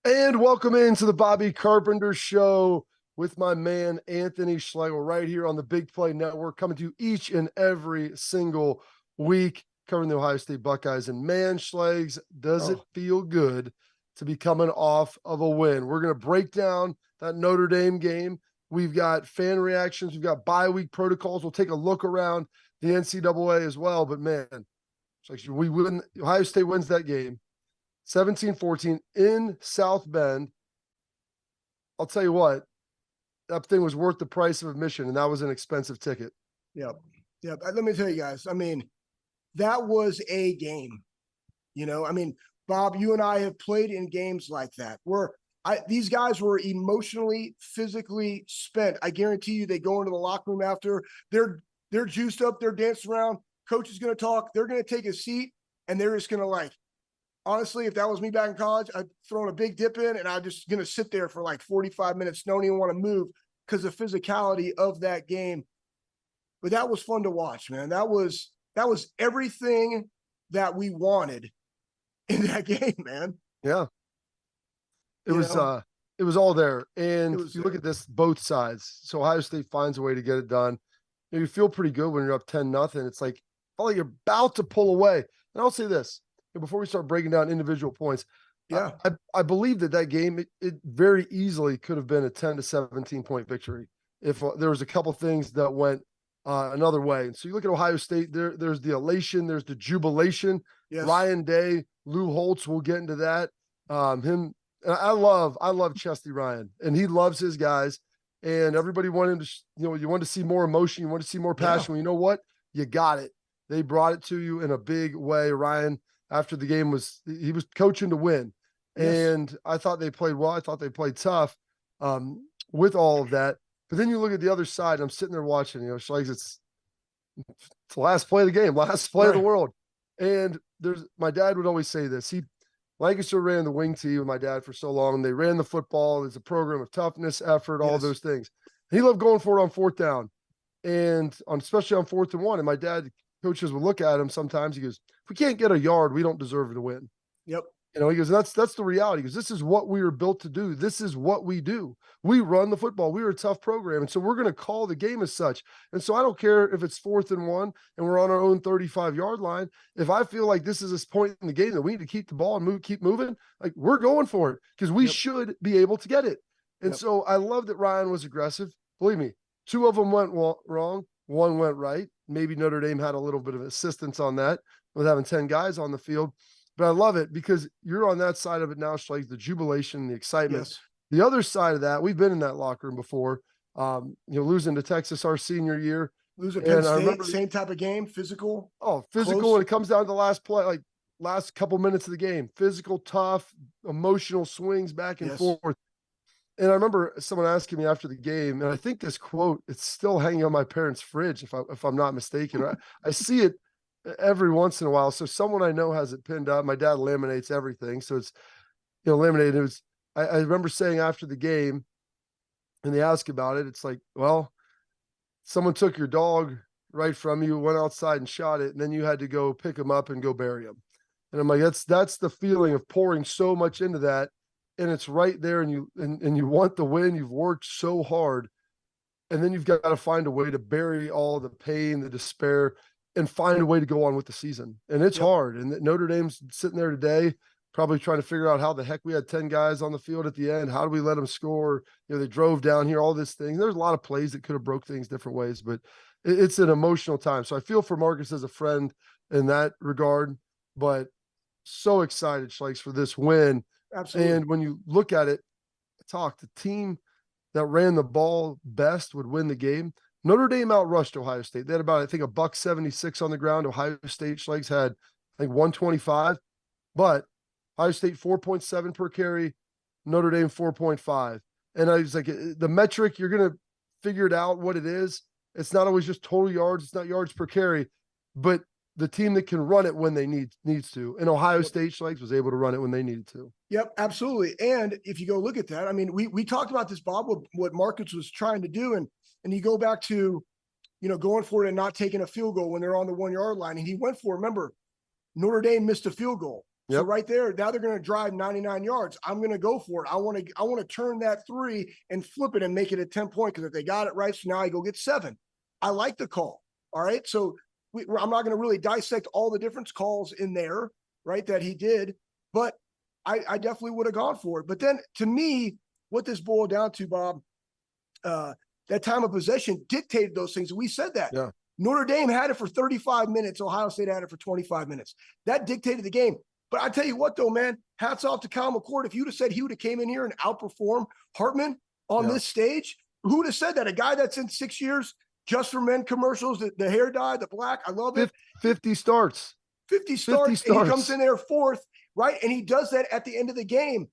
And welcome into the Bobby Carpenter Show with my man, Anthony Schlegel, right here on the Big Play Network, coming to you each and every single week, covering the Ohio State Buckeyes. And man, Schlegs, does it feel good to be coming off of a win? We're going to break down that Notre Dame game. We've got fan reactions. We've got bye week protocols. We'll take a look around the NCAA as well. But man, we win. Ohio State wins that game 17-14 in South Bend. I'll tell you what, that thing was worth the price of admission, and that was an expensive ticket. Yep. Let me tell you guys, that was a game. Bob, you and I have played in games like that where these guys were emotionally, physically spent. I guarantee you they go into the locker room after, they're juiced up, they're dancing around, coach is going to talk, they're going to take a seat, and they're just going to honestly, if that was me back in college, I'd thrown a big dip in and I'm just going to sit there for 45 minutes. Don't even want to move because of the physicality of that game. But that was fun to watch, man. That was everything that we wanted in that game, man. Yeah. It was all there. And you look at this, both sides. So Ohio State finds a way to get it done. You feel pretty good when you're up 10-0. It's like, you're about to pull away. And I'll say this, before we start breaking down individual points, I believe that game, it very easily could have been a 10 to 17 point victory if there was a couple things that went another way. And so you look at Ohio State, there's the elation, there's the jubilation. Yes. Ryan Day, Lou Holtz, we'll get into that. I love Chesty Ryan, and he loves his guys. And everybody wanted to, you want to see more emotion, you want to see more passion. Well, you know what? You got it. They brought it to you in a big way. Ryan, after the game, he was coaching to win. Yes. And I thought they played well. I thought they played tough with all of that. But then you look at the other side, and I'm sitting there watching, Schlegs, it's the last play of the game, last play of the world. And my dad would always say this. Lancaster ran the wing tee with my dad for so long. They ran the football. It's a program of toughness, effort, all those things. And he loved going for it on fourth down, and especially on 4th and 1. And my dad, coaches would look at him sometimes. He goes, if we can't get a yard, we don't deserve to win. Yep. He goes, that's the reality. Because this is what we were built to do. This is what we do. We run the football. We were a tough program. And so we're going to call the game as such. And so I don't care if it's 4th and 1 and we're on our own 35-yard line. If I feel like this is this point in the game that we need to keep the ball and keep moving, we're going for it because we should be able to get it. And so I love that Ryan was aggressive. Believe me, 2 of them went wrong. 1 went right. Maybe Notre Dame had a little bit of assistance on that with having 10 guys on the field. But I love it because you're on that side of it now, Schleich, the jubilation, the excitement. Yes. The other side of that, we've been in that locker room before, losing to Texas our senior year. Losing Penn State, same type of game, physical. Oh, physical, close. And it comes down to the last play, last couple minutes of the game. Physical, tough, emotional swings back and forth. And I remember someone asking me after the game, and I think this quote, it's still hanging on my parents' fridge, if I'm not mistaken. I see it every once in a while. So someone I know has it pinned up. My dad laminates everything. So it's, laminated. I remember saying after the game, and they ask about it, it's like, well, someone took your dog right from you, went outside and shot it, and then you had to go pick him up and go bury him. And I'm like, that's the feeling of pouring so much into that. And it's right there, and you want the win. You've worked so hard, and then you've got to find a way to bury all the pain, the despair, and find a way to go on with the season. And it's hard. And Notre Dame's sitting there today, probably trying to figure out how the heck we had 10 guys on the field at the end. How do we let them score? They drove down here, all this thing. There's a lot of plays that could have broke things different ways, but it's an emotional time. So I feel for Marcus as a friend in that regard, but so excited, Schleichs, for this win. Absolutely. And when you look at it, the team that ran the ball best would win the game. Notre Dame outrushed Ohio State. They had about, I think, $176 on the ground. Ohio State, Schleichs, had, I think, 125. But Ohio State 4.7 per carry, Notre Dame 4.5. And I was like, the metric, you're going to figure it out what it is. It's not always just total yards. It's not yards per carry, but the team that can run it when they needs to. And Ohio State, Schleichs, was able to run it when they needed to. Yep, absolutely. And if you go look at that, we talked about this, Bob, what Marcus was trying to do. And you go back to, going for it and not taking a field goal when they're on the 1 yard line. And he went for it. Remember, Notre Dame missed a field goal. So Yep. right there, now they're going to drive 99 yards. I'm going to go for it. I want to turn that 3 and flip it and make it a 10-point, because if they got it right, so now I go get 7. I like the call. All right. So I'm not going to really dissect all the different calls in there, right, that he did, but I definitely would have gone for it. But then to me, what this boiled down to, Bob, that time of possession dictated those things. We said that. Yeah. Notre Dame had it for 35 minutes. Ohio State had it for 25 minutes. That dictated the game. But I tell you what, though, man, hats off to Kyle McCord. If you'd have said he would have came in here and outperformed Hartman on this stage, who would have said that? A guy that's in 6 years, Just for Men commercials, the hair dye, the black, I love it. 50 starts. 50 starts, and he comes in there 4th, right? And he does that at the end of the game.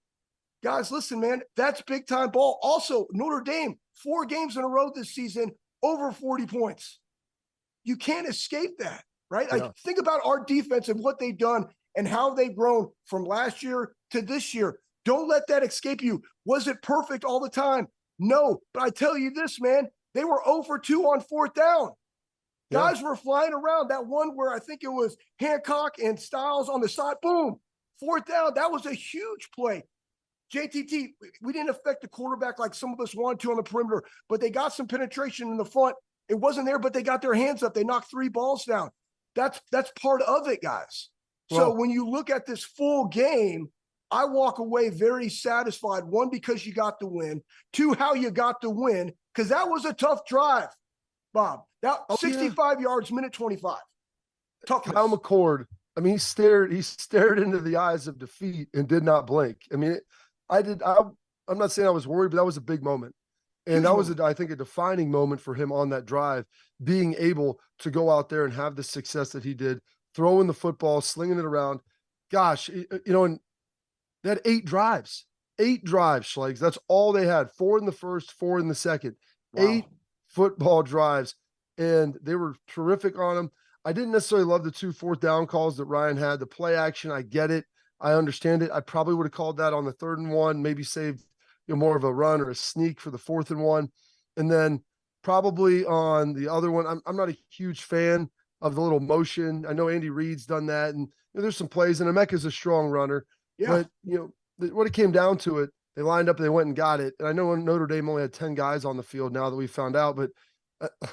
Guys, listen, man, that's big-time ball. Also, Notre Dame, 4 games in a row this season, over 40 points. You can't escape that, right? Yeah. Like, think about our defense and what they've done and how they've grown from last year to this year. Don't let that escape you. Was it perfect all the time? No, but I tell you this, man, they were 0 for 2 on 4th down. Guys were flying around. That one where I think it was Hancock and Styles on the side, boom, 4th down. That was a huge play. JTT, we didn't affect the quarterback like some of us wanted to on the perimeter, but they got some penetration in the front. It wasn't there, but they got their hands up. They knocked 3 balls down. That's part of it, guys. So when you look at this full game, I walk away very satisfied. 1, because you got the win. 2, how you got the win, because that was a tough drive, Bob. That 65 yards, minute 25. Toughness. Kyle McCord, I mean, he stared into the eyes of defeat and did not blink. I mean, I'm not saying I was worried, but that was a big moment. And that was, I think, a defining moment for him on that drive, being able to go out there and have the success that he did, throwing the football, slinging it around. Gosh, and they had 8 drives, Schlegs. That's all they had. 4 in the first, 4 in the second. Wow. 8 football drives, and they were terrific on them. I didn't necessarily love the 2 4th down calls that Ryan had. The play action, I get it. I understand it. I probably would have called that on the 3rd and 1, maybe saved more of a run or a sneak for the 4th and 1. And then probably on the other one, I'm not a huge fan of the little motion. I know Andy Reid's done that, and there's some plays, and Emeka's a strong runner. Yeah. But when it came down to it, they lined up and they went and got it. And I know Notre Dame only had 10 guys on the field now that we found out, but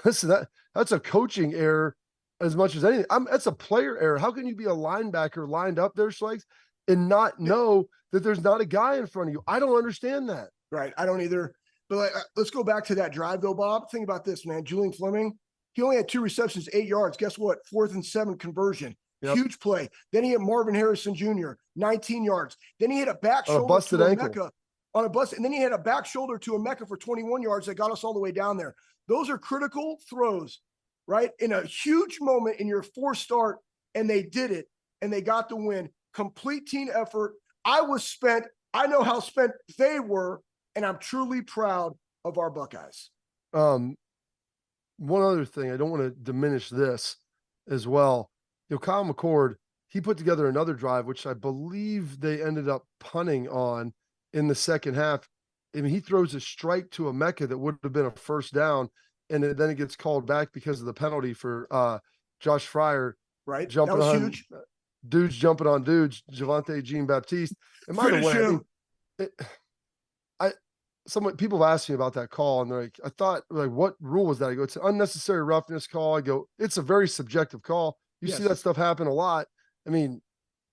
listen, that's a coaching error as much as anything. That's a player error. How can you be a linebacker lined up there, Schlegs, and not know that there's not a guy in front of you? I don't understand that. Right. I don't either. But let's go back to that drive, though, Bob. Think about this, man. Julian Fleming, he only had 2 receptions, 8 yards. Guess what? 4th and 7 conversion. Yep. Huge play. Then he hit Marvin Harrison Jr., 19 yards. Then he hit a back shoulder to Emeka on a bust. And then he had a back shoulder to Emeka for 21 yards that got us all the way down there. Those are critical throws, right? In a huge moment in your 4th start, and they did it, and they got the win. Complete team effort. I was spent. I know how spent they were, and I'm truly proud of our Buckeyes. One other thing, I don't want to diminish this as well. Kyle McCord, he put together another drive, which I believe they ended up punting on in the second half. I mean, he throws a strike to Emeka that would have been a 1st down, and then it gets called back because of the penalty for Josh Fryer. Right. Jumping that was on huge. Dudes jumping on dudes, Javante Jean-Baptiste. And by the way, some people have asked me about that call, and they're like, I thought, like, what rule was that? I go, it's an unnecessary roughness call. I go, it's a very subjective call. You see that stuff happen a lot. I mean,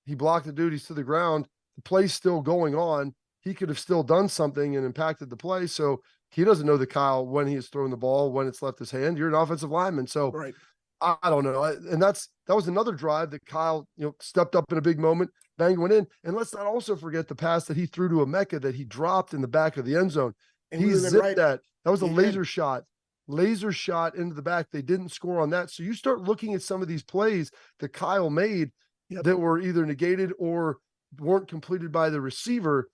he blocked the dude, he's to the ground. The play's still going on. He could have still done something and impacted the play. So he doesn't know Kyle, when he is throwing the ball, when it's left his hand. You're an offensive lineman. So right. I don't know. And that was another drive that Kyle, stepped up in a big moment, bang, went in. And let's not also forget the pass that he threw to Emeka that he dropped in the back of the end zone. And he zipped that. That was a laser shot into the back. They didn't score on that. So you start looking at some of these plays that Kyle made that were either negated or weren't completed by the receiver.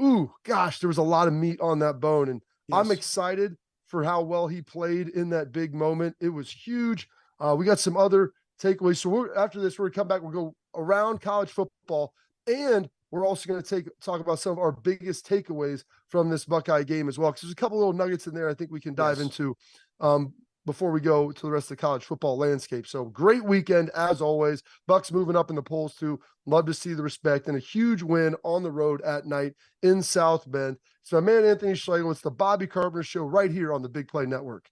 Ooh, gosh, there was a lot of meat on that bone. And I'm excited for how well he played in that big moment. It was huge. We got some other takeaways. So after this, we're going to come back. We'll go around college football, and we're also going to talk about some of our biggest takeaways from this Buckeye game as well, because there's a couple little nuggets in there I think we can dive into. But before we go to the rest of the college football landscape. So great weekend as always. Bucks moving up in the polls too. Love to see the respect and a huge win on the road at night in South Bend. So my man Anthony Schlegel, it's the Bobby Carpenter Show right here on the Big Play Network.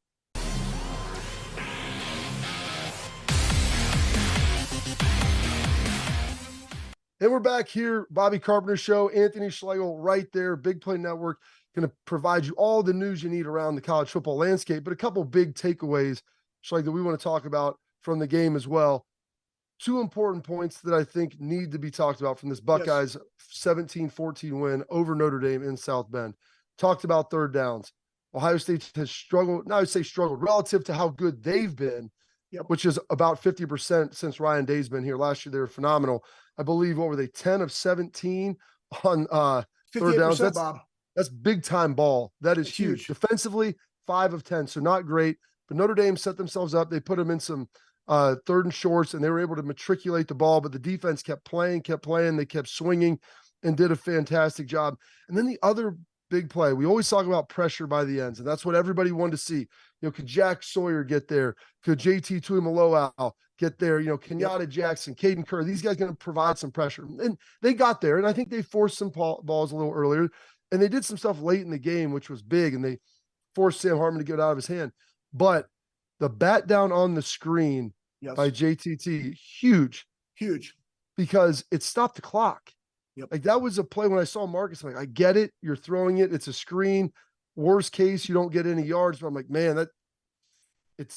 And we're back here, Bobby Carpenter Show, Anthony Schlegel right there, Big Play Network, going to provide you all the news you need around the college football landscape, but a couple big takeaways, Schlegel, that we want to talk about from the game as well. Two important points that I think need to be talked about from this Buckeyes 17-14 win over Notre Dame in South Bend. Talked about third downs. Ohio State has struggled, not I would say struggled, relative to how good they've been, which is about 50% since Ryan Day's been here. Last year, they were phenomenal. I believe, what were they, 10 of 17 on third downs? That's big time ball. That is huge. Defensively, 5 of 10, so not great. But Notre Dame set themselves up. They put them in some third and shorts, and they were able to matriculate the ball, but the defense kept playing. They kept swinging and did a fantastic job. And then the other big play, we always talk about pressure by the ends, and that's what everybody wanted to see. Could Jack Sawyer get there? Could JT Tuimoloau get there? Kenyatta Jackson, Caden Kerr, these guys going to provide some pressure. And they got there, and I think they forced some balls a little earlier, and they did some stuff late in the game, which was big, and they forced Sam Hartman to get it out of his hand. But the bat down on the screen by JTT, huge, because it stopped the clock. Like that was a play when I saw Marcus, I'm like, I get it. You're throwing it. It's a screen. Worst case, you don't get any yards. But I'm like, man, it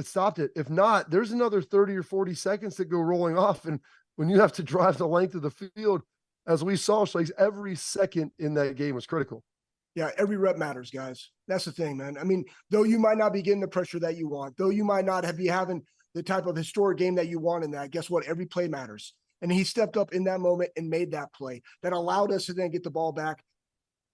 stopped it. If not, there's another 30 or 40 seconds that go rolling off. And when you have to drive the length of the field, as we saw, like every second in that game was critical. Yeah, every rep matters, guys. That's the thing, man. I mean, though you might not be getting the pressure that you want, though you might not be having the type of historic game that you want in that, guess what? Every play matters. And he stepped up in that moment and made that play that allowed us to then get the ball back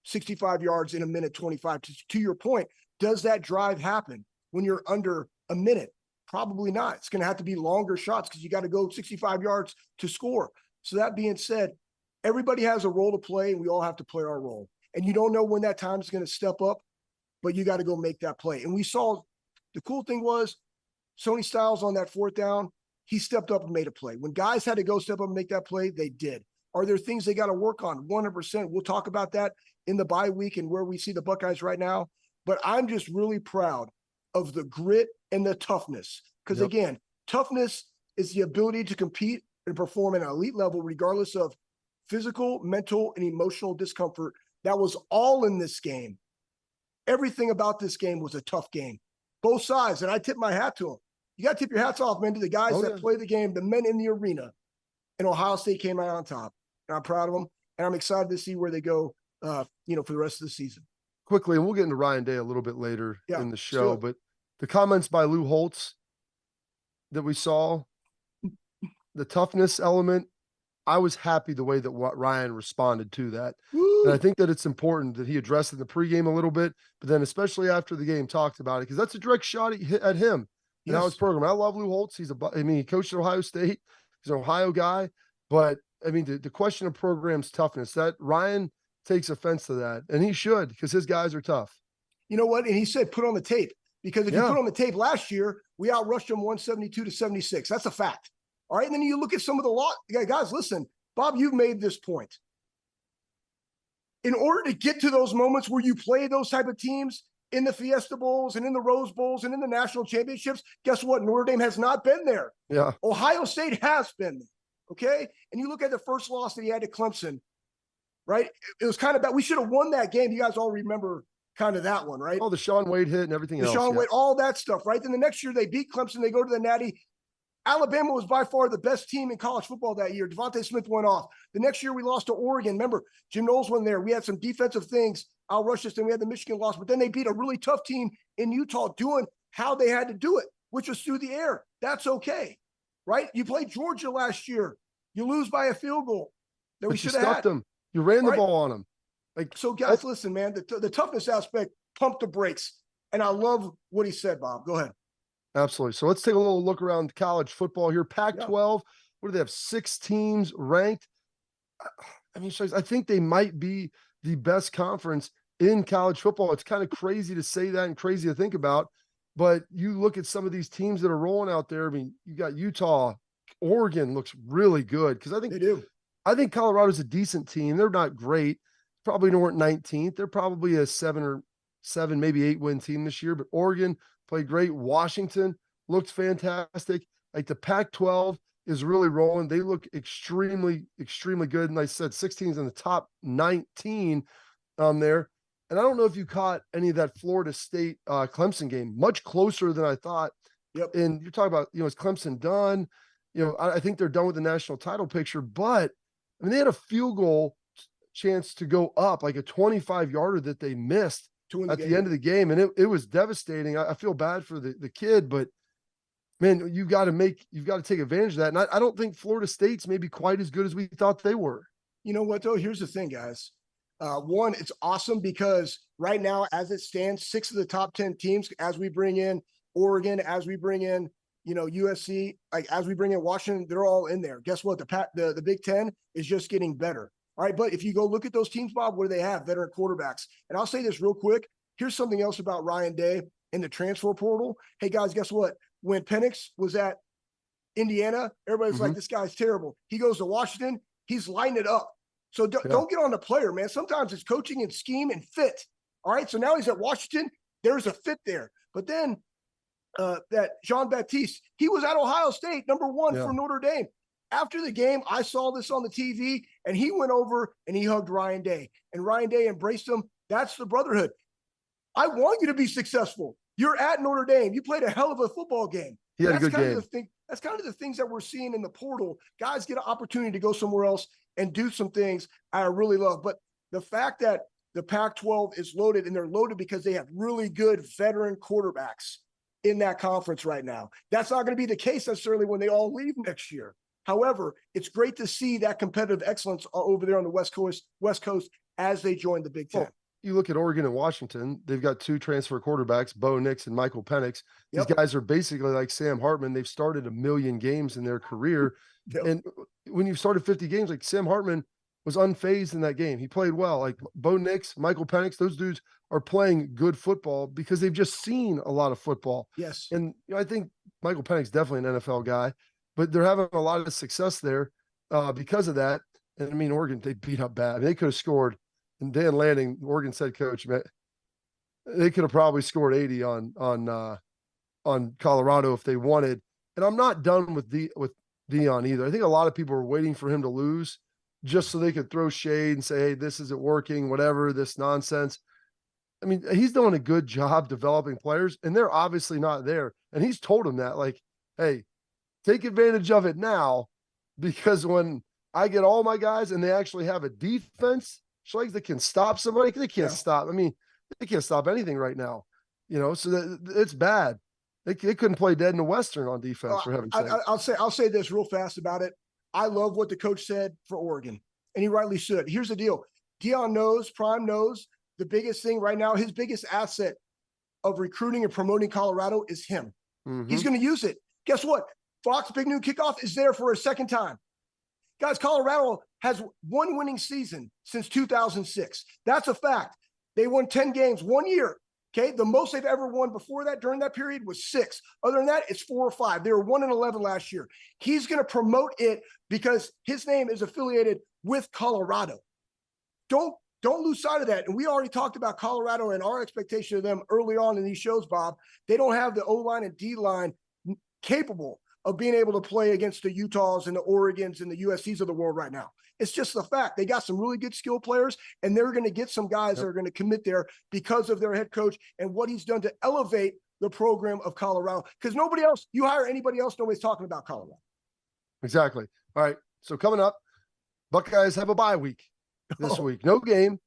65 yards in a minute 25. To your point, does that drive happen when you're under a minute? Probably not. It's going to have to be longer shots because you got to go 65 yards to score. So that being said, everybody has a role to play, and we all have to play our role. And you don't know when that time is going to step up, but you got to go make that play. And we saw the cool thing was Sonny Styles on that fourth down, he stepped up and made a play. When guys had to go step up and make that play, they did. Are there things they got to work on? 100%. We'll talk about that in the bye week and where we see the Buckeyes right now. But I'm just really proud of the grit and the toughness. Because again, toughness is the ability to compete and perform at an elite level, regardless of physical, mental, and emotional discomfort. That was all in this game. Everything about this game was a tough game. Both sides. And I tip my hat to them. You got to tip your hats off, man, to the guys that play the game, the men in the arena. And Ohio State came out on top. And I'm proud of them. And I'm excited to see where they go, for the rest of the season. Quickly, and we'll get into Ryan Day a little bit later in the show, but the comments by Lou Holtz that we saw, the toughness element, I was happy the way that Ryan responded to that. Woo! And I think that it's important that he addressed it in the pregame a little bit, but then especially after the game talked about it, because that's a direct shot at him and how his program. I love Lou Holtz. He coached at Ohio State. He's an Ohio guy, but the question of program's toughness, that Ryan takes offense to that, and he should, because his guys are tough. You know what? And he said, put on the tape, because if you put on the tape last year, we outrushed them 172-76. That's a fact. All right. And then you look at some of the guys, listen, Bob, you've made this point. In order to get to those moments where you play those type of teams in the Fiesta Bowls and in the Rose Bowls and in the national championships, guess what? Notre Dame has not been there. Yeah. Ohio State has been there. Okay. And you look at the first loss that he had to Clemson, right? It was kind of bad. We should have won that game. You guys all remember kind of that one, right? Oh, the Shaun Wade hit and everything else. Shaun Wade, all that stuff, right? Then the next year they beat Clemson. They go to the Natty. Alabama was by far the best team in college football that year. Devontae Smith went off. The next year we lost to Oregon. Remember, Jim Knowles went there. We had some defensive things. Al Rushton, then we had the Michigan loss, but then they beat a really tough team in Utah doing how they had to do it, which was through the air. That's okay, right? You played Georgia last year. You lose by a field goal that we should have had. Them. You ran the ball on them. So, guys, listen, man, the toughness aspect, pump the brakes. And I love what he said, Bob. Go ahead. Absolutely. So let's take a little look around college football here. Pac-12, what do they have? 6 teams ranked. I think they might be the best conference in college football. It's kind of crazy to say that and crazy to think about. But you look at some of these teams that are rolling out there. I mean, you got Utah, Oregon looks really good because They do. I think Colorado's a decent team. They're not great. Probably weren't 19th. They're probably a 7, maybe 8 win team this year. But Oregon played great. Washington looked fantastic. Like the Pac-12 is really rolling. They look extremely, extremely good. And I said 16 is in the top 19 there. And I don't know if you caught any of that Florida State Clemson game, much closer than I thought. Yep. And you're talking about, is Clemson done? I think they're done with the national title picture, but I mean, they had a field goal chance to go up, like a 25-yarder that they missed at the end of the game. And it was devastating. I feel bad for the kid, but man, you've got to take advantage of that. And I don't think Florida State's maybe quite as good as we thought they were. You know what, though? Here's the thing, guys. One, it's awesome because right now, as it stands, 6 of the top 10 teams, as we bring in Oregon, as we bring in, USC, like as we bring in Washington, they're all in there. Guess what? The Big Ten is just getting better. All right. But if you go look at those teams, Bob, what do they have? Veteran quarterbacks. And I'll say this real quick. Here's something else about Ryan Day in the transfer portal. Hey, guys, guess what? When Penix was at Indiana, everybody's like, this guy's terrible. He goes to Washington. He's lighting it up. So don't get on the player, man. Sometimes it's coaching and scheme and fit. All right. So now he's at Washington. There's a fit there. But then that Jean-Baptiste, he was at Ohio State, number 1 for Notre Dame. After the game, I saw this on the TV, and he went over and he hugged Ryan Day. And Ryan Day embraced him. That's the brotherhood. I want you to be successful. You're at Notre Dame. You played a hell of a football game. He had a good game. That's kind of the things that we're seeing in the portal. Guys get an opportunity to go somewhere else and do some things I really love. But the fact that the Pac-12 is loaded, and they're loaded because they have really good veteran quarterbacks in that conference right now. That's not going to be the case necessarily when they all leave next year. However, it's great to see that competitive excellence over there on the West Coast as they join the Big Ten. Well, you look at Oregon and Washington, they've got 2 transfer quarterbacks, Bo Nix and Michael Penix. These guys are basically like Sam Hartman. They've started 1 million games in their career. And when you've started 50 games, like Sam Hartman was unfazed in that game. He played well. Like Bo Nix, Michael Penix, those dudes are playing good football because they've just seen a lot of football. Yes. And I think Michael Penix definitely an NFL guy, but they're having a lot of success there because of that. And I mean, Oregon, they beat up bad. I mean, they could have scored. And Dan Lanning, Oregon's head coach, man, they could have probably scored 80 on Colorado if they wanted. And I'm not done with Dion either. I think a lot of people are waiting for him to lose just so they could throw shade and say, hey, this isn't working, whatever, this nonsense. I mean, he's doing a good job developing players, and they're obviously not there. And he's told them that, like, hey, take advantage of it now, because when I get all my guys and they actually have a defense, Schlegel, that can stop somebody, they can't stop. I mean, they can't stop anything right now, so it's bad. They couldn't play dead in the Western on defense, for heaven's sake. I'll say this real fast about it. I love what the coach said for Oregon, and he rightly should. Here's the deal. Dion Prime knows the biggest thing right now, his biggest asset of recruiting and promoting Colorado is him. He's going to use it. Guess what? Fox Big Noon Kickoff is there for a second time. Guys, Colorado has 1 winning season since 2006. That's a fact. They won 10 games 1 year. Okay. The most they've ever won before that during that period was 6. Other than that, it's 4 or 5. They were 1-11 last year. He's going to promote it because his name is affiliated with Colorado. Don't lose sight of that. And we already talked about Colorado and our expectation of them early on in these shows, Bob. They don't have the O-line and D-line capable of being able to play against the Utahs and the Oregons and the USCs of the world right now. It's just the fact. They got some really good skill players, and they're going to get some guys that are going to commit there because of their head coach and what he's done to elevate the program of Colorado. Because nobody else, you hire anybody else, nobody's talking about Colorado. Exactly. All right. So coming up, Buckeyes have a bye week this week. No game.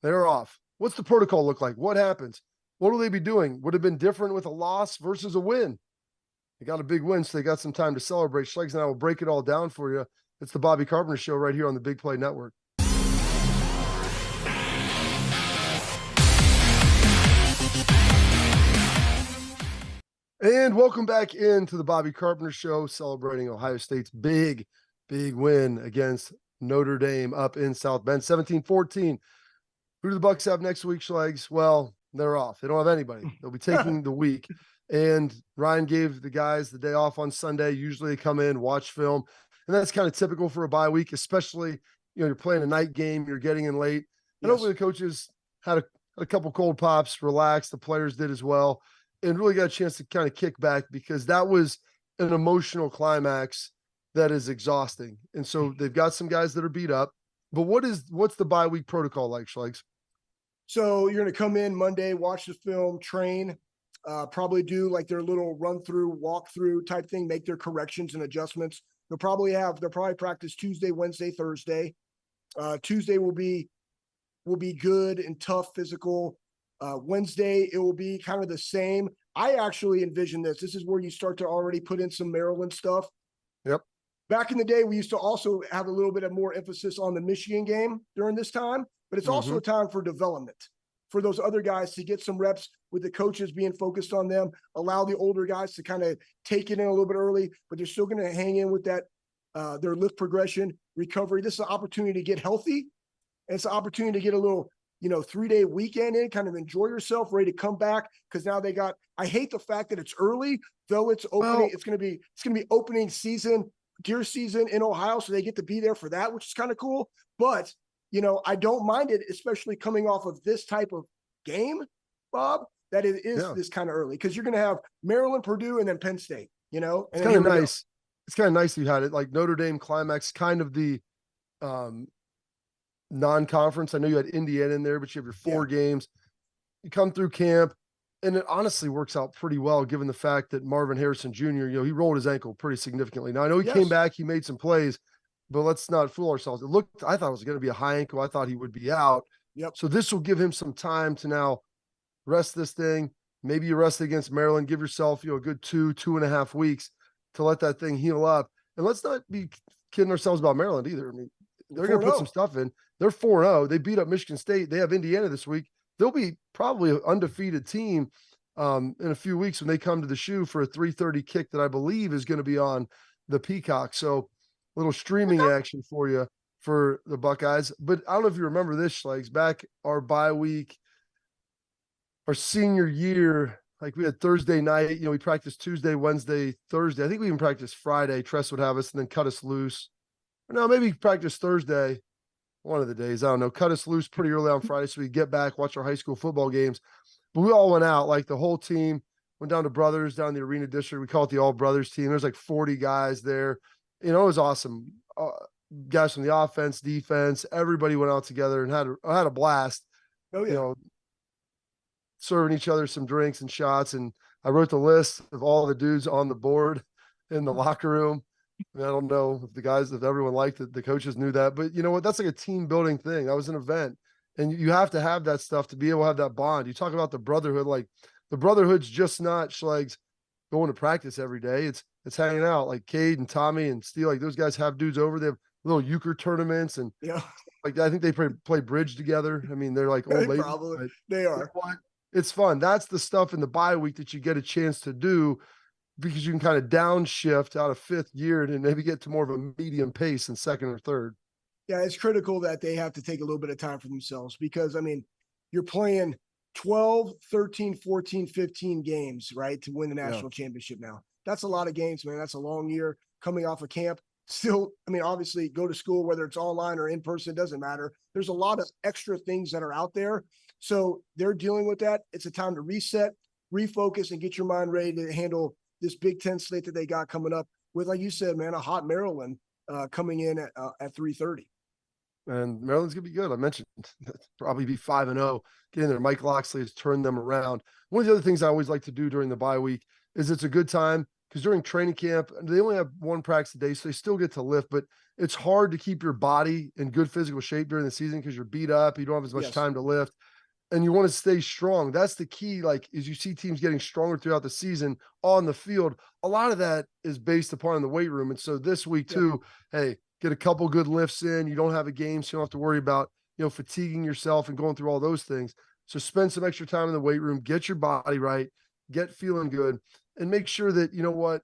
They're off. What's the protocol look like? What happens? What will they be doing? Would have been different with a loss versus a win. They got a big win, so they got some time to celebrate. Schlegel and I will break it all down for you. It's the Bobby Carpenter Show right here on the Big Play Network. And welcome back into the Bobby Carpenter Show, celebrating Ohio State's big win against Notre Dame up in South Bend, 17-14. Who do the Bucs have next week, Schlegs? Well, They're off. They don't have anybody. They'll be taking the week. And Ryan gave the guys the day off on Sunday. Usually they come in, watch film. And that's kind of typical for a bye week, especially, you're playing a night game, you're getting in late. And hopefully the coaches had a couple cold pops, relaxed. The players did as well, and really got a chance to kind of kick back, because that was an emotional climax that is exhausting. And so they've got some guys that are beat up. But what's the bye week protocol like, Schlegs? So you're going to come in Monday, watch the film, train, probably do like their little run through, walk through type thing, make their corrections and adjustments. They'll probably practice Tuesday, Wednesday, Thursday. Tuesday will be good and tough, physical. Wednesday, it will be kind of the same. I actually envision this. This is where you start to already put in some Maryland stuff. Yep. Back in the day, we used to also have a little bit of more emphasis on the Michigan game during this time, but it's also a time for development for those other guys to get some reps with the coaches being focused on them, allow the older guys to kind of take it in a little bit early, but they're still going to hang in with that, their lift progression, recovery. This is an opportunity to get healthy. And it's an opportunity to get a little, 3-day weekend in, kind of enjoy yourself, ready to come back. Cause now I hate the fact that it's early, though it's opening. Well, it's going to be opening season, deer season in Ohio. So they get to be there for that, which is kind of cool. But, I don't mind it, especially coming off of this type of game, Bob, that it is this kind of early. Cause you're going to have Maryland, Purdue, and then Penn State, and it's kind of nice. It's kind of nice you had it like Notre Dame climax, kind of the, non-conference. I know you had Indiana in there, but you have your 4 games. You come through camp, and it honestly works out pretty well, given the fact that Marvin Harrison Jr., he rolled his ankle pretty significantly. Now I know he came back, he made some plays, but let's not fool ourselves. I thought it was going to be a high ankle. I thought he would be out. Yep. So this will give him some time to now rest this thing. Maybe you rest against Maryland, give yourself, a good 2.5 weeks to let that thing heal up. And let's not be kidding ourselves about Maryland either. I mean, they're going to put some stuff in. They're 4-0. They beat up Michigan State. They have Indiana this week. They'll be probably an undefeated team in a few weeks when they come to the shoe for a 3:30 kick that I believe is going to be on the Peacock. So a little streaming action for you for the Buckeyes. But I don't know if you remember this, Schlegs, back our bye week, our senior year, like we had Thursday night, we practiced Tuesday, Wednesday, Thursday. I think we even practiced Friday. Tress would have us and then cut us loose. Or no, maybe practice Thursday. One of the days, I don't know, cut us loose pretty early on Friday so we get back, watch our high school football games. But we all went out, like the whole team went down to Brothers, down the Arena District. We call it the All Brothers team. There's like 40 guys there. It was awesome. Guys from the offense, defense, everybody went out together and had a blast. Oh, yeah. Serving each other some drinks and shots. And I wrote the list of all the dudes on the board in the locker room. I don't know if everyone liked it, the coaches knew that, but you know what? That's like a team building thing. That was an event, and you have to have that stuff to be able to have that bond. You talk about the brotherhood, like the brotherhood's just not Schlegs going to practice every day. It's hanging out, like Cade and Tommy and Steele, like those guys have dudes over. They have little euchre tournaments and like I think they play bridge together. I mean, they're like old ladies. Probably they are. You know what? It's fun. That's the stuff in the bye week that you get a chance to do, because you can kind of downshift out of 5th gear and maybe get to more of a medium pace in 2nd or 3rd. Yeah, it's critical that they have to take a little bit of time for themselves, because, I mean, you're playing 12, 13, 14, 15 games, right, to win the national championship now. That's a lot of games, man. That's a long year coming off of camp. Still, I mean, obviously go to school, whether it's online or in person, doesn't matter. There's a lot of extra things that are out there. So they're dealing with that. It's a time to reset, refocus, and get your mind ready to handle this Big Ten slate that they got coming up with, like you said, man, a hot Maryland coming in at 3:30. And Maryland's going to be good. I mentioned probably be 5-0. Get in there. Mike Loxley has turned them around. One of the other things I always like to do during the bye week is it's a good time, because during training camp, they only have 1 practice a day, so they still get to lift, but it's hard to keep your body in good physical shape during the season because you're beat up. You don't have as much time to lift. And you want to stay strong. That's the key. Like, as you see teams getting stronger throughout the season on the field, a lot of that is based upon the weight room. And so this week too, hey, get a couple good lifts in. You don't have a game, so you don't have to worry about, fatiguing yourself and going through all those things. So spend some extra time in the weight room, get your body right, get feeling good, and make sure that,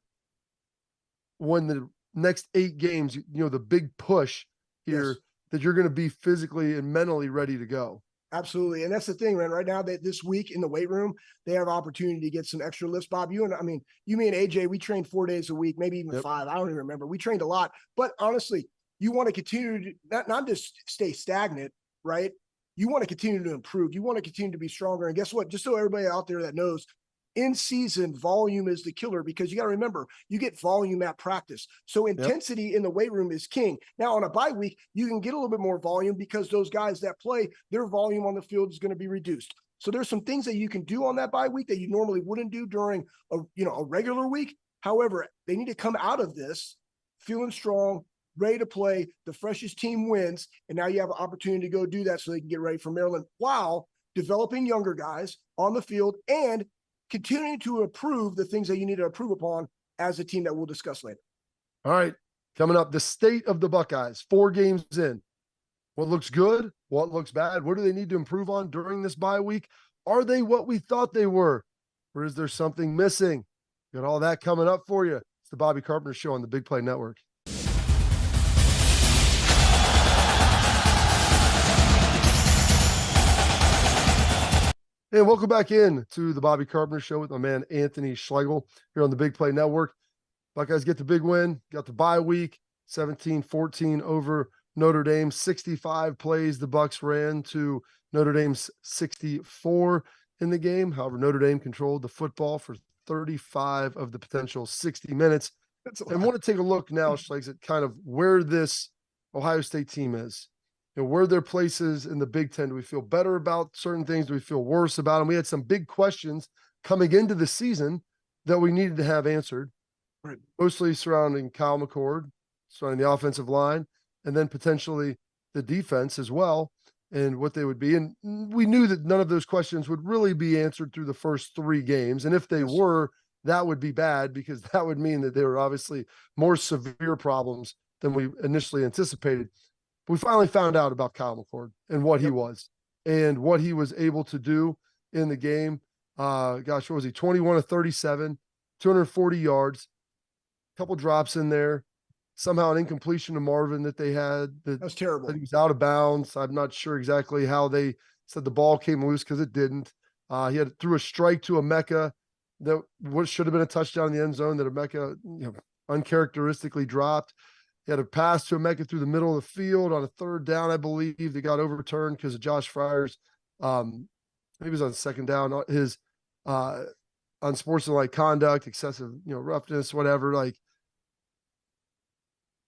when the next 8 games, the big push here, that you're going to be physically and mentally ready to go. Absolutely. And that's the thing, man. Right now, that this week in the weight room, they have opportunity to get some extra lifts. Bob, you and me and AJ, we trained 4 days a week, maybe even 5. I don't even remember. We trained a lot. But honestly, you want to continue to not just stay stagnant, right? You want to continue to improve. You want to continue to be stronger. And guess what? Just so everybody out there that knows, in season, volume is the killer, because you got to remember, you get volume at practice. So intensity in the weight room is king. Now, on a bye week, you can get a little bit more volume because those guys that play, their volume on the field is going to be reduced. So there's some things that you can do on that bye week that you normally wouldn't do during a regular week. However, they need to come out of this feeling strong, ready to play. The freshest team wins, and now you have an opportunity to go do that so they can get ready for Maryland while developing younger guys on the field and continuing to improve the things that you need to improve upon as a team that we'll discuss later. All right. Coming up, the state of the Buckeyes, 4 games in. What looks good? What looks bad? What do they need to improve on during this bye week? Are they what we thought they were? Or is there something missing? Got all that coming up for you. It's the Bobby Carpenter Show on the Big Play Network. And welcome back in to the Bobby Carpenter Show with my man Anthony Schlegel here on the Big Play Network. Buckeyes get the big win, got the bye week, 17-14 over Notre Dame. 65 plays the Bucks ran to Notre Dame's 64 in the game. However, Notre Dame controlled the football for 35 of the potential 60 minutes. And I want to take a look now, Schlegs, at kind of where this Ohio State team is. Where their places in the Big Ten. Do we feel better about certain things? Do we feel worse about them? We had some big questions coming into the season that we needed to have answered, right? Mostly surrounding Kyle McCord, surrounding the offensive line, and then potentially the defense as well, and what they would be. And we knew that none of those questions would really be answered through the first 3 games. And if they were, that would be bad, because that would mean that they were obviously more severe problems than we initially anticipated. We finally found out about Kyle McCord and what he was and what he was able to do in the game. What was he? 21 of 37, 240 yards, a couple drops in there. Somehow an incompletion to Marvin that they had. That was terrible. That he was out of bounds. I'm not sure exactly how they said the ball came loose, because it didn't. He threw a strike to Emeka that should have been a touchdown in the end zone that Emeka uncharacteristically dropped. He had a pass to Emeka through the middle of the field on a 3rd down, I believe. They got overturned because of Josh Fryer's, maybe it was on 2nd down, his unsportsmanlike conduct, excessive, roughness, whatever. Like,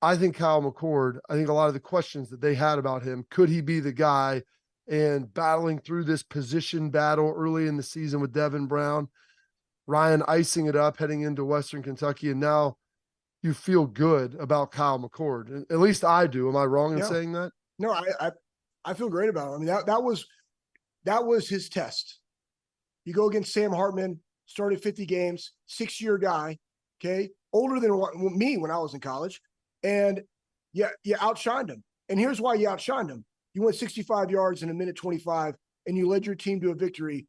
I think Kyle McCord, I think a lot of the questions that they had about him, could he be the guy, and battling through this position battle early in the season with Devin Brown, Ryan icing it up heading into Western Kentucky, and now you feel good about Kyle McCord. At least I do. Am I wrong in saying that? No, I feel great about him. I mean, that was his test. You go against Sam Hartman, started 50 games, 6-year guy, okay, older than me when I was in college, and you outshined him. And here's why you outshined him. You went 65 yards in a minute 25, and you led your team to a victory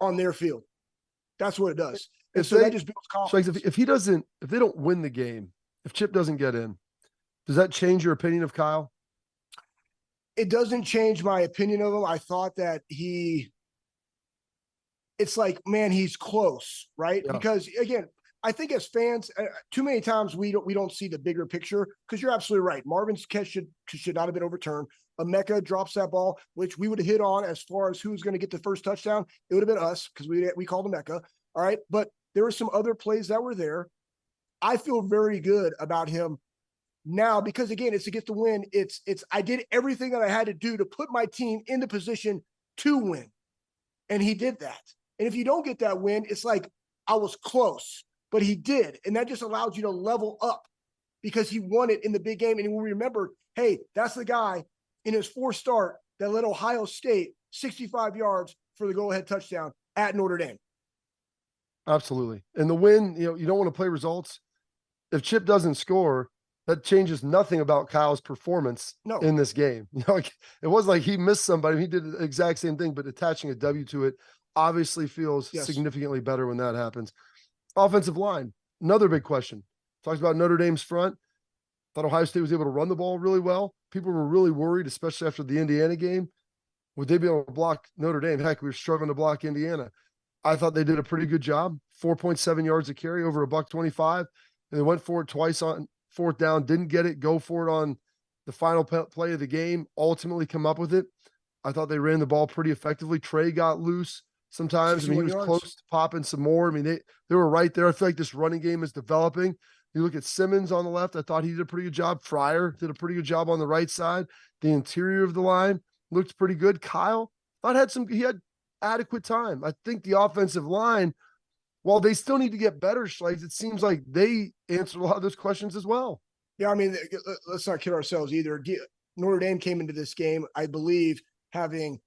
on their field. That's what it does. And so that just builds confidence. If they don't win the game, if Chip doesn't get in, does that change your opinion of Kyle? It doesn't change my opinion of him. I thought that it's like, man, he's close, right? Yeah. Because again, I think as fans, too many times we don't see the bigger picture, because you're absolutely right. Marvin's catch should not have been overturned. Emeka drops that ball, which we would have hit on as far as who's going to get the first touchdown. It would have been us, because we called Emeka. All right. But there were some other plays that were there. I feel very good about him now, because again, it's to get the win. I did everything that I had to do to put my team in the position to win. And he did that. And if you don't get that win, it's like, I was close, but he did. And that just allows you to level up, because he won it in the big game. And we remember, hey, that's the guy in his 4th start that led Ohio State 65 yards for the go-ahead touchdown at Notre Dame. Absolutely. And the win, you don't want to play results. If Chip doesn't score, that changes nothing about Kyle's performance in this game. It wasn't like he missed somebody. He did the exact same thing, but attaching a W to it obviously feels significantly better when that happens. Offensive line, another big question. Talked about Notre Dame's front. Thought Ohio State was able to run the ball really well. People were really worried, especially after the Indiana game. Would they be able to block Notre Dame? Heck, we were struggling to block Indiana. I thought they did a pretty good job. 4.7 yards of carry over $125. And they went for it twice on fourth down, didn't get it, go for it on the final play of the game, ultimately come up with it. I thought they ran the ball pretty effectively. Trey got loose sometimes. I mean, he was close to popping some more. I mean, they were right there. I feel like this running game is developing. You look at Simmons on the left. I thought he did a pretty good job. Fryer did a pretty good job on the right side. The interior of the line looked pretty good. Kyle thought he had adequate time. I think the offensive line, while they still need to get better, Schlegs, it seems like they answered a lot of those questions as well. Yeah, I mean, let's not kid ourselves either. Notre Dame came into this game, I believe, having,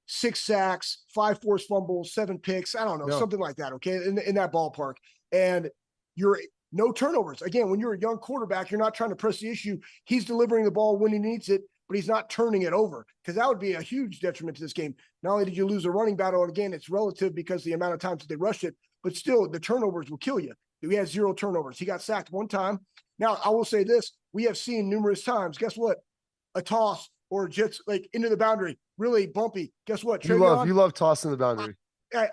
6 sacks, 5 forced fumbles, 7 picks. I don't know, something like that. Okay, in that ballpark, and you're no turnovers. Again, when you're a young quarterback, you're not trying to press the issue. He's delivering the ball when he needs it, but he's not turning it over, because that would be a huge detriment to this game. Not only did you lose a running battle, and again, it's relative because the amount of times that they rushed it, but still the turnovers will kill you. We had 0 turnovers. He got sacked 1 time. Now, I will say this. We have seen numerous times, guess what? A toss or just like into the boundary, really bumpy. Guess what? You love tossing the boundary.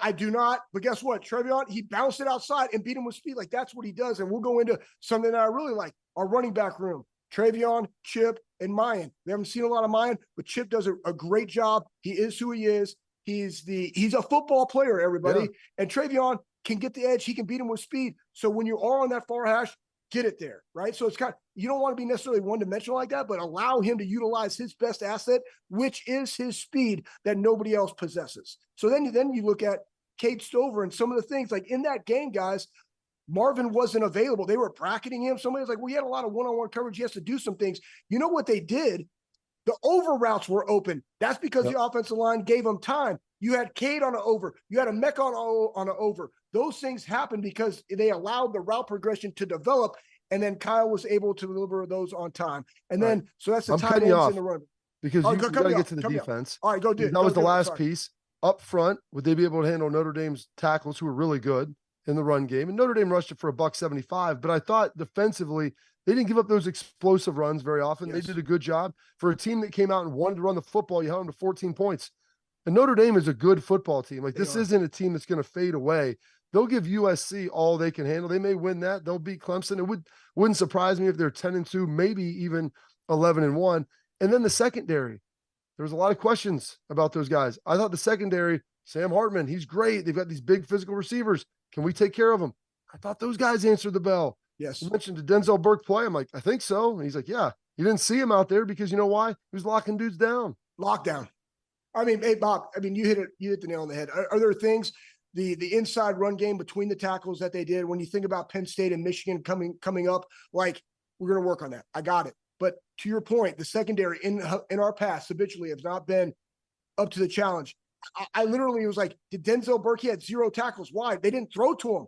I do not, but guess what? Trevion, he bounced it outside and beat him with speed. Like, that's what he does. And we'll go into something that I really like, our running back room. Trevion, Chip, and Mayan. We haven't seen a lot of Mayan, but Chip does a great job. He is who he is. He's a football player, everybody. Yeah. And Trevion can get the edge. He can beat him with speed. So when you are on that far hash, get it there, right? So it's you don't want to be necessarily one-dimensional like that, but allow him to utilize his best asset, which is his speed that nobody else possesses. So then you look at Cade Stover and some of the things, like in that game, guys, Marvin wasn't available. They were bracketing him. Somebody was like, well, he had a lot of one-on-one coverage. He has to do some things. You know what they did? The over routes were open. That's because the offensive line gave him time. You had Cade on an over. You had a Mech on an over. Those things happened because they allowed the route progression to develop, and then Kyle was able to deliver those on time. And then, so that's the tight ends in the run. Because you got to get to the defense. All right, go do it. That was the last piece. Up front, would they be able to handle Notre Dame's tackles, who were really good in the run game? And Notre Dame rushed it for $175, but I thought defensively, they didn't give up those explosive runs very often. Yes. They did a good job. For a team that came out and wanted to run the football, you held them to 14 points. And Notre Dame is a good football team. Like, this isn't a team that's going to fade away. They'll give USC all they can handle. They may win that. They'll beat Clemson. It wouldn't surprise me if they're 10-2, maybe even 11-1. And then the secondary. There was a lot of questions about those guys. I thought the secondary, Sam Hartman, he's great. They've got these big physical receivers. Can we take care of them? I thought those guys answered the bell. Yes. You mentioned, did Denzel Burke play? I'm like, I think so. And he's like, yeah. You didn't see him out there because you know why? He was locking dudes down. Lockdown. I mean, hey, Bob, you hit the nail on the head. Are there things, the inside run game between the tackles that they did, when you think about Penn State and Michigan coming up, like, we're going to work on that. I got it. But to your point, the secondary in our past habitually has not been up to the challenge. I literally was like, did Denzel Burke, he had 0 tackles. Why? They didn't throw to him.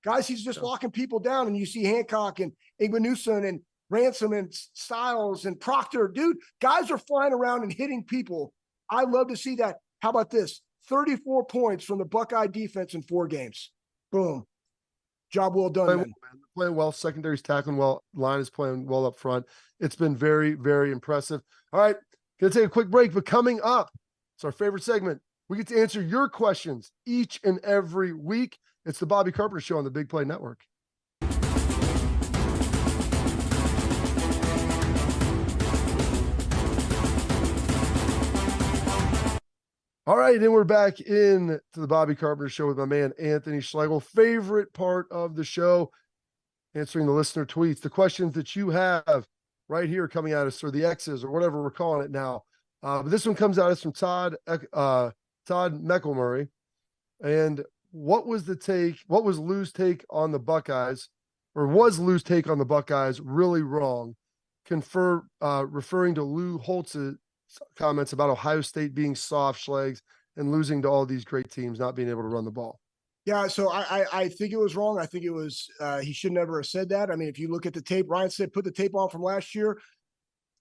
Guys, he's just locking people down. And you see Hancock and Igbenuson and Ransom and Styles and Proctor. Dude, guys are flying around and hitting people. I love to see that. How about this? 34 points from the Buckeye defense in 4 games. Boom. Job well done, playing well. Secondary's tackling well. Line is playing well up front. It's been very, very impressive. All right, gonna take a quick break, but coming up, it's our favorite segment. We get to answer your questions each and every week. It's the Bobby Carpenter Show on the Big Play Network. All right, and we're back in to the Bobby Carpenter Show with my man, Anthony Schlegel. Favorite part of the show, answering the listener tweets, the questions that you have right here coming at us, or the X's, or whatever we're calling it now. But this one comes at us from Todd Meckelmurray. And what was Lou's take on the Buckeyes, or was Lou's take on the Buckeyes really wrong? Referring to Lou Holtz's comments about Ohio State being soft, Schlegs, and losing to all these great teams, not being able to run the ball. Yeah, so I think it was wrong. I think it was he should never have said that. I mean, if you look at the tape, Ryan said put the tape on from last year,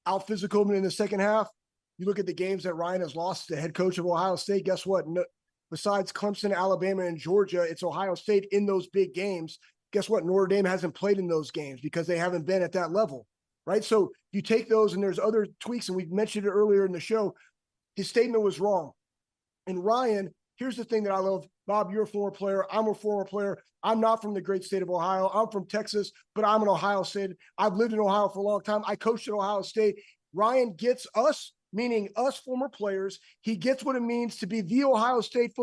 out physical in the second half. You look at the games that Ryan has lost as the head coach of Ohio State. Guess what? No, besides Clemson, Alabama, and Georgia, it's Ohio State in those big games. Guess what? Notre Dame hasn't played in those games because they haven't been at that level, right? So you take those, and there's other tweaks, and we mentioned it earlier in the show. his statement was wrong. And Ryan, here's the thing that I love. Bob, you're a former player. I'm a former player. I'm not from the great state of Ohio. I'm from Texas, but I'm an Ohio State. I've lived in Ohio for a long time. I coached at Ohio State. Ryan gets us, meaning us former players. He gets what it means to be the Ohio State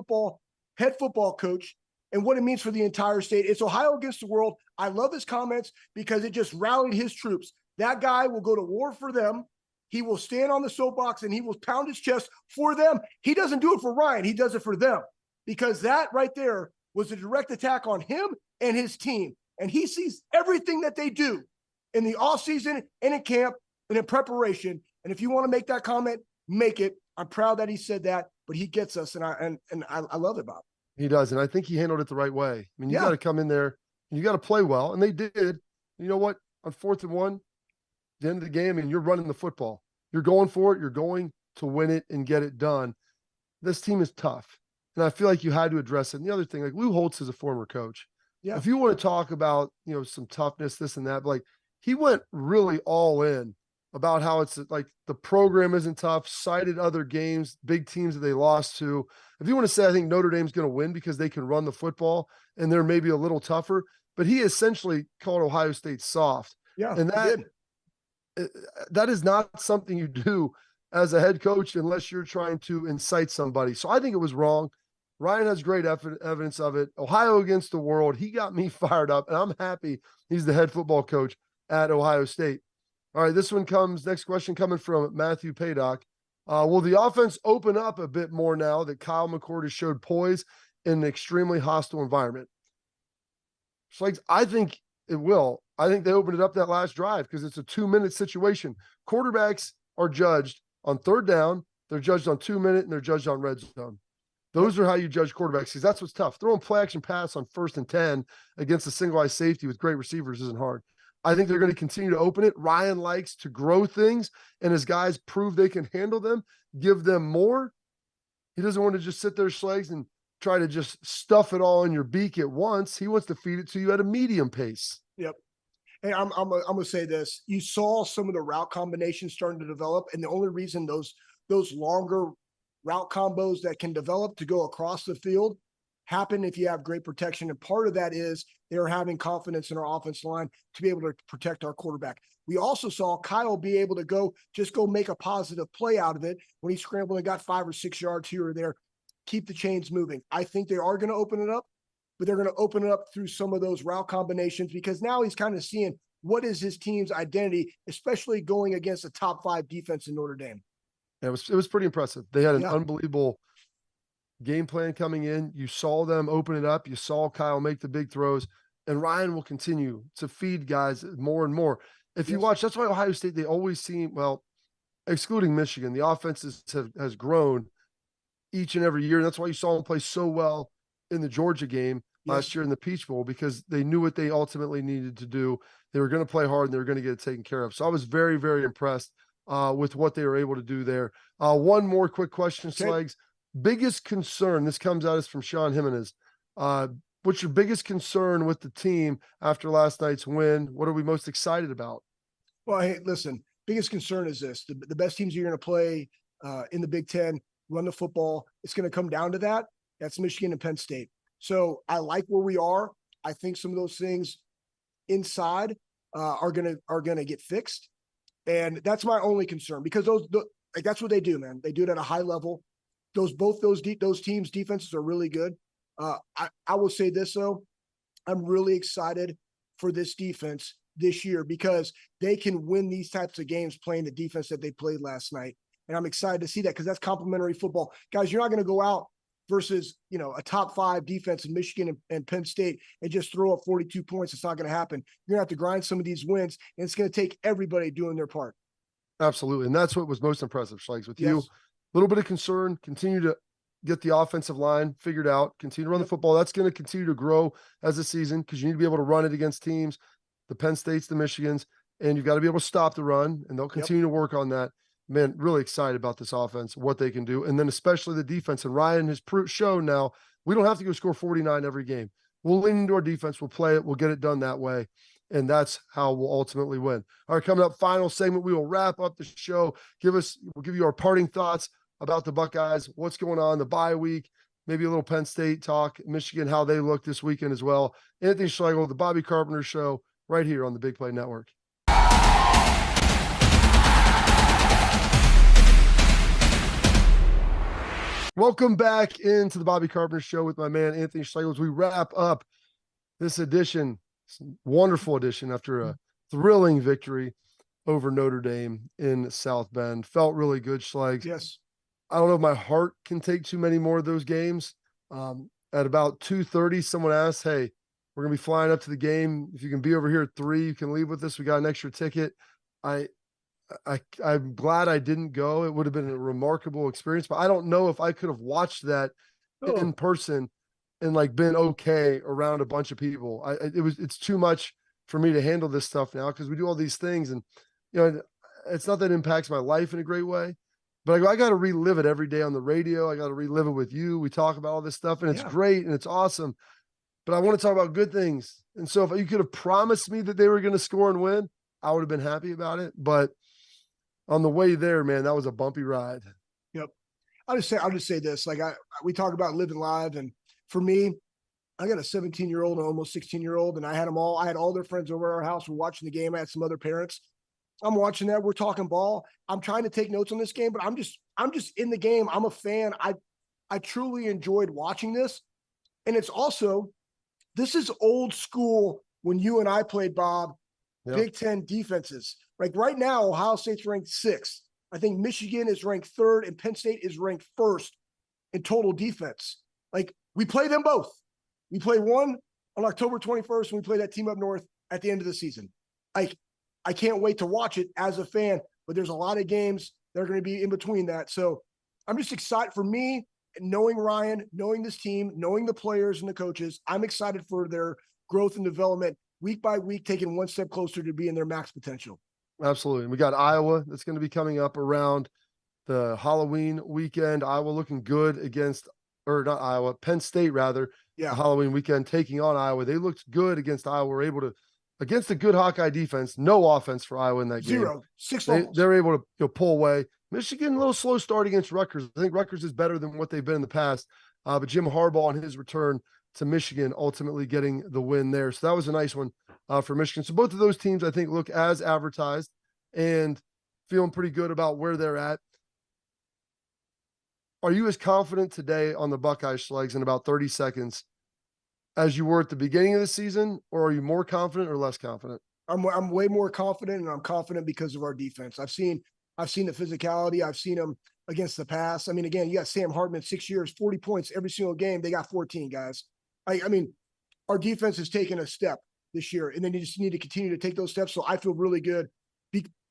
head football coach and what it means for the entire state. It's Ohio against the world. I love his comments because it just rallied his troops. That guy will go to war for them. He will stand on the soapbox and he will pound his chest for them. He doesn't do it for Ryan. He does it for them, because that right there was a direct attack on him and his team. And he sees everything that they do in the offseason and in camp and in preparation. And if you want to make that comment, make it. I'm proud that he said that, but he gets us. And I love it, Bob. He does. And I think he handled it the right way. I mean, you got to come in there and you got to play well. And they did. You know what? On 4th and 1, the end of the game, and you're running the football. You're going for it. You're going to win it and get it done. This team is tough. And I feel like you had to address it. And the other thing, like Lou Holtz is a former coach. Yeah. If you want to talk about, some toughness, this and that, but like he went really all in about how it's like the program isn't tough, cited other games, big teams that they lost to. If you want to say, I think Notre Dame's going to win because they can run the football and they're maybe a little tougher, but he essentially called Ohio State soft. Yeah. And that is not something you do as a head coach unless you're trying to incite somebody. So I think it was wrong. Ryan has great evidence of it. Ohio against the world. He got me fired up, and I'm happy he's the head football coach at Ohio State. All right, next question coming from Matthew Paydock. Will the offense open up a bit more now that Kyle McCord has showed poise in an extremely hostile environment? So I think it will. I think they opened it up that last drive because it's a 2-minute situation. Quarterbacks are judged on 3rd down, they're judged on 2-minute, and they're judged on red zone. Those are how you judge quarterbacks, because that's what's tough. Throwing play action pass on 1st and 10 against a single eye safety with great receivers isn't hard. I think they're going to continue to open it. Ryan likes to grow things, and his guys prove they can handle them, give them more. He doesn't want to just sit there, Schlegs, and try to just stuff it all in your beak at once. He wants to feed it to you at a medium pace. Yep. And I'm gonna say this. You saw some of the route combinations starting to develop, and the only reason those longer route combos that can develop to go across the field happen if you have great protection. And part of that is they're having confidence in our offensive line to be able to protect our quarterback. We also saw Kyle be able to go make a positive play out of it when he scrambled and got 5 or 6 yards here or there, keep the chains moving. I think they are going to open it up, but they're going to open it up through some of those route combinations, because now he's kind of seeing what is his team's identity, especially going against a top 5 defense in Notre Dame. It was pretty impressive. They had an unbelievable game plan coming in. You saw them open it up. You saw Kyle make the big throws, and Ryan will continue to feed guys more and more. If you watch, that's why Ohio State, they always seem, well, excluding Michigan, the offense has grown each and every year. And that's why you saw them play so well in the Georgia game last year in the Peach Bowl, because they knew what they ultimately needed to do. They were going to play hard and they were going to get it taken care of. So I was very, very impressed with what they were able to do there. One more quick question, Slags. Biggest concern, this comes out from Sean Jimenez. What's your biggest concern with the team after last night's win? What are we most excited about? Well, hey, listen, biggest concern is this. The best teams you're going to play in the Big Ten, run the football. It's going to come down to that. That's Michigan and Penn State. So I like where we are. I think some of those things inside are gonna get fixed, and that's my only concern, because that's what they do, man. They do it at a high level. Both those teams' defenses are really good. I will say this though, I'm really excited for this defense this year, because they can win these types of games playing the defense that they played last night, and I'm excited to see that, because that's complementary football, guys. You're not going to go out versus, a top 5 defense in Michigan and Penn State and just throw up 42 points. It's not going to happen. You're going to have to grind some of these wins, and it's going to take everybody doing their part. Absolutely. And that's what was most impressive, Schlegs, with you. A little bit of concern, continue to get the offensive line figured out, continue to run the football. That's going to continue to grow as a season, because you need to be able to run it against teams, the Penn States, the Michigans, and you've got to be able to stop the run, and they'll continue to work on that. Man, really excited about this offense, what they can do. And then especially the defense. And Ryan has shown now we don't have to go score 49 every game. We'll lean into our defense. We'll play it. We'll get it done that way. And that's how we'll ultimately win. All right, coming up, final segment. We will wrap up the show. We'll give you our parting thoughts about the Buckeyes, what's going on, the bye week, maybe a little Penn State talk, Michigan, how they look this weekend as well. Anthony Schlegel, the Bobby Carpenter Show, right here on the Big Play Network. Welcome back into the Bobby Carpenter Show with my man, Anthony Schlegel, as we wrap up this edition, wonderful edition after a thrilling victory over Notre Dame in South Bend. Felt really good, Schlegs. Yes. I don't know if my heart can take too many more of those games. At about 2:30, someone asked, hey, we're going to be flying up to the game. If you can be over here at 3, you can leave with us. We got an extra ticket. I'm glad I didn't go. It would have been a remarkable experience, but I don't know if I could have watched that in person and like been okay around a bunch of people. It's too much for me to handle this stuff now because we do all these things, and it's not that it impacts my life in a great way, but I got to relive it every day on the radio. I got to relive it with you. We talk about all this stuff, and it's great and it's awesome, but I want to talk about good things. And so if you could have promised me that they were going to score and win, I would have been happy about it. But on the way there, man, that was a bumpy ride. Yep. I'll just say this. Like we talk about living live. And for me, I got a 17-year-old and almost 16-year-old, and I had all their friends over at our house. We're watching the game. I had some other parents. I'm watching that. We're talking ball. I'm trying to take notes on this game, but I'm just in the game. I'm a fan. I truly enjoyed watching this. And it's also, this is old school when you and I played, Bob, Big Ten defenses. Like right now, Ohio State's ranked 6th. I think Michigan is ranked 3rd, and Penn State is ranked 1st in total defense. Like we play them both. We play one on October 21st, and we play that team up north at the end of the season. Like I can't wait to watch it as a fan, but there's a lot of games that are going to be in between that. So I'm just excited for me, knowing Ryan, knowing this team, knowing the players and the coaches. I'm excited for their growth and development week by week, taking one step closer to being their max potential. Absolutely. And we got Iowa that's going to be coming up around the Halloween weekend. Iowa looking good against, or not Iowa, Penn State rather. Yeah. Halloween weekend taking on Iowa. They looked good against Iowa. Were able to, against a good Hawkeye defense, no offense for Iowa in that game. 6 fumbles. They're able to pull away. Michigan, a little slow start against Rutgers. I think Rutgers is better than what they've been in the past. But Jim Harbaugh on his return to Michigan, ultimately getting the win there. So that was a nice one for Michigan. So both of those teams, I think, look as advertised and feeling pretty good about where they're at. Are you as confident today on the Buckeyes, Schlegs, in about 30 seconds as you were at the beginning of the season, or are you more confident or less confident? I'm way more confident, and I'm confident because of our defense. I've seen the physicality. I've seen them against the pass. I mean, again, you got Sam Hartman, 6 years, 40 points every single game. They got 14 guys. I mean, our defense has taken a step this year, and then you just need to continue to take those steps. So I feel really good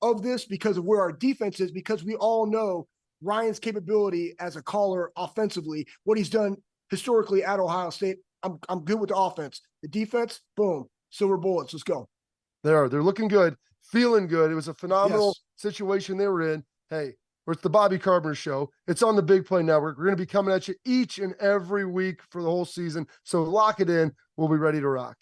of this because of where our defense is, because we all know Ryan's capability as a caller offensively, what he's done historically at Ohio State. I'm good with the offense. The defense, boom, silver bullets. Let's go. They're looking good, feeling good. It was a phenomenal situation they were in. Hey, it's the Bobby Carpenter Show. It's on the Big Play Network. We're going to be coming at you each and every week for the whole season. So lock it in. We'll be ready to rock.